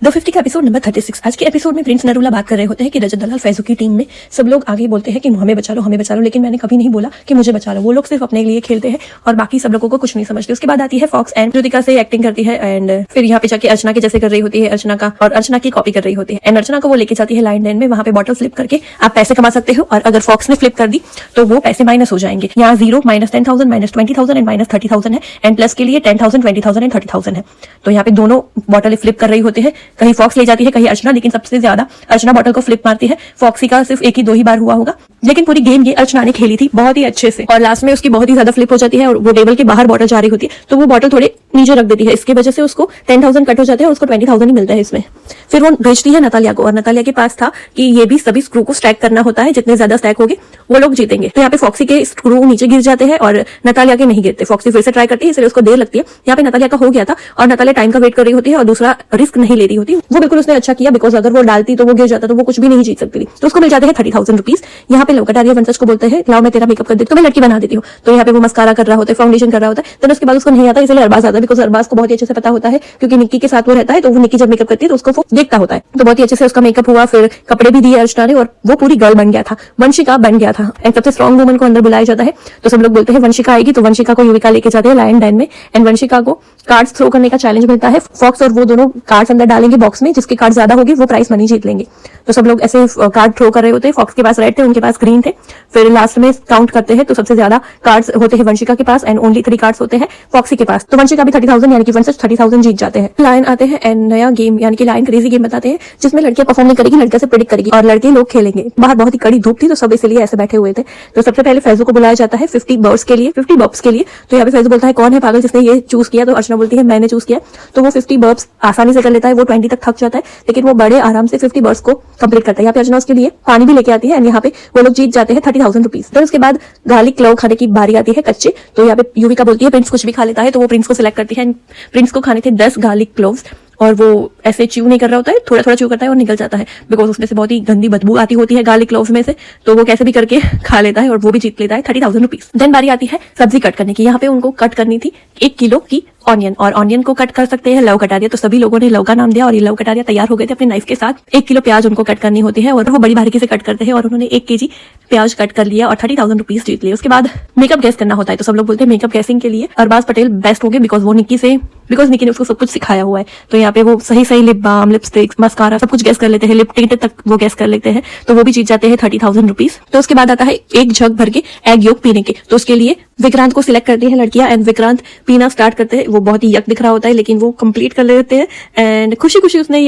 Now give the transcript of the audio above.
250 का episode number 36। आज के एपिसोड में प्रिंस नरूला बात कर रहे होते हैं कि रजत दलाल फैजू की टीम में सब लोग आगे बोलते हैं कि हमें बचा लो, लेकिन मैंने कभी नहीं बोला कि मुझे बचा लो। वो लोग सिर्फ अपने लिए खेलते हैं और बाकी सब लोगों को कुछ नहीं समझते। उसके बाद आती है फॉक्स एंड ज्योतिका से एक्टिंग करती है एंड फिर यहाँ पे जाके अर्चना के जैसे कर रही होती है अर्चना का, और अर्चना की कॉपी कर रही होती है एंड अर्चना को वो लेके जाती है लाइन डेन में। वहाँ पे बॉटल फ्लिप करके आप पैसे कमा सकते हो और अगर फॉक्स ने फ्लिप कर दी तो वो पैसे माइनस हो जाएंगे। यहाँ 0 -10,000 -20,000 एंड -30,000 है एंड प्लस के लिए 10,000 20,000 एंड 30,000 है। तो यहाँ पे दोनों बॉटल फ्लिप कर रही होते हैं, कहीं फॉक्स ले जाती है कहीं अर्चना, लेकिन सबसे ज्यादा अर्चना बॉटल को फ्लिप मारती है। फॉक्सी का सिर्फ 1 ही 2 ही बार हुआ होगा, लेकिन पूरी गेम ये अर्चना ने खेली थी बहुत ही अच्छे से और लास्ट में उसकी बहुत ही ज्यादा फ्लिप हो जाती है और वो टेबल के बाहर बॉटल जा रही होती है तो वो बॉटल थोड़े नीचे रख देती है। इसकी वजह से उसको 10,000 कट हो जाते हैं और उसको 20,000 ही मिलता है इसमें। फिर वो भेजती है नतालिया को और नतालिया के पास था कि ये भी सभी स्क्रू को स्टैक करना होता है, जितने ज्यादा स्टैक होंगे वो लोग जीतेंगे। तो यहाँ पे फॉक्सी के स्क्रू नीचे गिर जाते हैं और नतालिया के नहीं गिरते। फॉक्सी फिर से ट्राई करती है, इसलिए उसको देर लगती है। यहाँ पे नतालिया का हो गया था और नतालिया टाइम का वेट कर रही होती है और दूसरा रिस्क नहीं ले रही होती। वो बिल्कुल उसने अच्छा किया, बिकॉज अगर वो डालती तो वो गिर जाता तो वो कुछ भी नहीं जीत सकती थी। तो उसको मिल जाते हैं 30,000 रुपीज। यहाँ पे कटारिया वंशज को बोलते हैं लाओ मैं तेरा मेकअप कर देती हूँ, तो मैं लड़की बना देती हूँ। तो यहाँ पे वो मस्कारा कर रहा होता है, फाउंडेशन कर रहा होता है। तो उसके बाद उसको नहीं आता, इसलिए अरबाज आता है, बिकॉज अरबाज को बहुत ही अच्छे से पता होता है क्योंकि निक्की के साथ वो रहता है। तो वो निक्की जब मेकअप करती है तो उसको वो देखता होता है। तो बहुत ही अच्छे से उसका मेकअप हुआ, फिर कपड़े भी दिए अर्चना ने और वो पूरी गर्ल बन गया था, वंशिका बन गया था। एंड सबसे स्ट्रॉन्ग वुमन को अंदर बुलाया जाता है तो सब लोग बोलते हैं वंशिका आएगी। तो वंशिका को युविका लेके जाते हैं लायन डेन में एंड वंशिका को कार्ड्स थ्रो करने का चैलेंज मिलता है। फॉक्स और वो दोनों कार्ड्स अंदर डालेंगे बॉक्स में, जिसके कार्ड ज्यादा होगी वो प्राइस मनी जीत लेंगे। तो सब लोग ऐसे कार्ड थ्रो कर रहे होते हैं। फॉक्स के पास रेड थे, उनके पास ग्रीन थे। फिर लास्ट में काउंट करते हैं तो सबसे ज्यादा कार्ड्स होते हैं वंशिका के पास एंड ओनली 3 कार्ड्स होते हैं फॉक्सी के पास। तो वंशिका भी 30,000 यानी कि वंशज 30,000 जीत जाते हैं। लायन आते हैं एंड नया गेम यानी कि लायन क्रेजी गेम बताते हैं, जिसमें लड़कियां परफॉर्म नहीं करेगी, लड़कियां से प्रेडिक्ट करेगी और लड़के लोग खेलेंगे। बाहर बहुत ही कड़ी धूप थी तो सब इसलिए ऐसे बैठे हुए थे। तो सबसे पहले फैजू को बुलाया जाता है 50 बर्ड्स के लिए, 50 बर्ब्स के लिए। तो यहाँ पे फैजू बोलता है कौन है पागल जिसने ये चूज किया। तो अर्चना बोलती है मैंने चूज किया। तो वो 50 बर्ब्स आसानी से कर लेता है, वो 20 तक थक जाता है, लेकिन वो बड़े आराम से 50 बर्ड्स को कंप्लीट करता है। यहाँ पे अर्चना उसके लिए पानी भी लेके आती है एंड यहाँ पे वो लोग जीत जाते हैं 30,000 रुपीज। तो उसके बाद गार्लिक क्लोव खाने की बारी आती है कच्चे। तो यहाँ पे युविका बोलती है प्रिंस कुछ भी खा लेता है, तो वो प्रिंस को सिलेक्ट करती है। प्रिंस को खाने थे 10 गार्लिक क्लोव्स और वो ऐसे च्यू नहीं कर रहा होता है, थोड़ा थोड़ा च्यू करता है और निकल जाता है, बिकॉज उसमें से बहुत ही गंदी बदबू आती होती है गार्लिक क्लोव्स में से। तो वो कैसे भी करके खा लेता है और वो भी जीत लेता है 30,000 रुपीज। देन बारी आती है सब्जी कट करने की। यहाँ पे उनको कट करनी थी 1 किलो की ऑनियन और ऑनियन को कट कर सकते हैं लव कटारिया। तो सभी लोगों ने लव का नाम दिया और ये लव कटारिया तैयार हो गए थे अपने नाइफ के साथ। 1 किलो प्याज उनको कट करनी होती है और वो बड़ी बारीकी से कट करते हैं और उन्होंने 1 kg प्याज कट कर लिया और 30,000 रुपीज जीत लिए। उसके बाद मेकअप गैस करना होता है। तो सब लोग बोलते हैं मेकअप गैसिंग के लिए अरबाज पटेल बेस्ट होंगे, बिकॉज निक्की ने उसको सब कुछ सिखाया हुआ है। तो यहाँ पे वो सही लिप बाम, लिपस्टिक, मस्कारा सब कुछ गैस कर लेते हैं, लिप टिंट तक वो गैस कर लेते हैं। तो वो भी जीत जाते हैं 30,000 रुपीज। तो उसके बाद आता है 1 जग भर के एग योग पीने के। तो उसके लिए विक्रांत को सिलेक्ट करती है लड़कियां एंड विक्रांत पीना स्टार्ट करते हैं। वो बहुत ही यक दिख रहा होता है लेकिन वो कंप्लीट कर लेते हैं एंड खुशी खुशी उसने ये